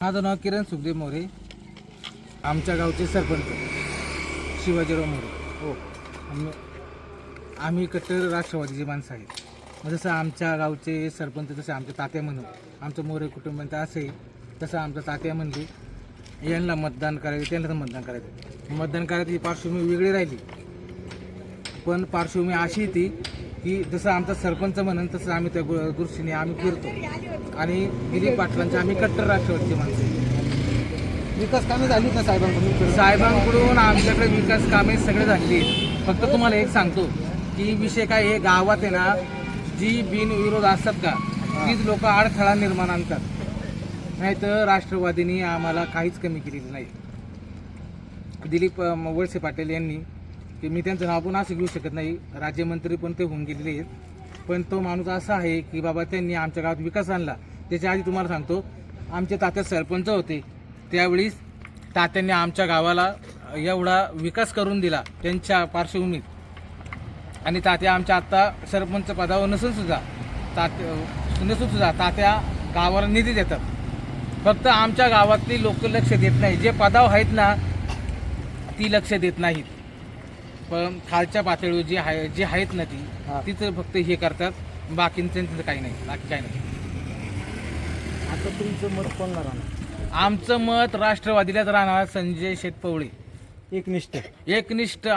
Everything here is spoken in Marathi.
माझं नाव किरण सुखदेव मोरे, आमच्या गावचे सरपंच शिवाजीराव मोरे. हो. आम्ही कट्टर राष्ट्रवादीची माणसं आहेत. मग जसं आमच्या गावचे सरपंच जसं आमच्या तात्या म्हणून आमचं मोरे कुटुंबांचं असं आहे, तसं आमच्या तात्या म्हणले यांना मतदान करायचं, त्यांना मतदान करायचं. मतदान करायची पार्श्वभूमी वेगळी राहिली, पण पार्श्वभूमी अशी ती की जसं आमचा सरपंच म्हणून तसं आम्ही त्या दृष्टीने आम्ही फिरतो आणि दिलीप पाटलांचे आम्ही कट्टर राष्ट्रवादीचे माणसं आहे. विकास कामे झाली ना साहेबांकडून आमच्याकडे विकास कामे सगळे झालेली आहेत. फक्त तुम्हाला एक सांगतो की विषय काय आहे, गावात आहे ना जी बिनविरोध असतात का तीच लोक अडथळा निर्माण आणतात, नाही तर राष्ट्रवादीने आम्हाला काहीच कमी केलेली नाही. दिलीप वळसे पाटील यांनी की मी त्यांचं नाव पण असं घेऊ शकत नाही, राज्यमंत्री पण ते होऊन गेलेले आहेत, पण तो माणूस असा आहे की बाबा त्यांनी आमच्या गावात विकास आणला. त्याच्या आधी तुम्हाला सांगतो, आमचे तात्या सरपंच होते त्यावेळीस तात्यांनी आमच्या गावाला एवढा विकास करून दिला त्यांच्या पार्श्वभूमीत. आणि तात्या आमच्या आत्ता सरपंच पदावर नसून सुद्धा तात्या गावाला निधी देतात. फक्त आमच्या गावातली लोक लक्ष देत नाही, जे पदावर आहेत ना ती लक्ष देत नाहीत, पण खालच्या पातळीवर जे आहेत ना तिथं फक्त हे करतात. बाकींचं काही नाही, बाकी काही नाही. आता तुमचं मत कोणाला राहणार? आमचं मत राष्ट्रवादीलाच राहणार. संजय शेटपवळे एकनिष्ठ एकनिष्ठ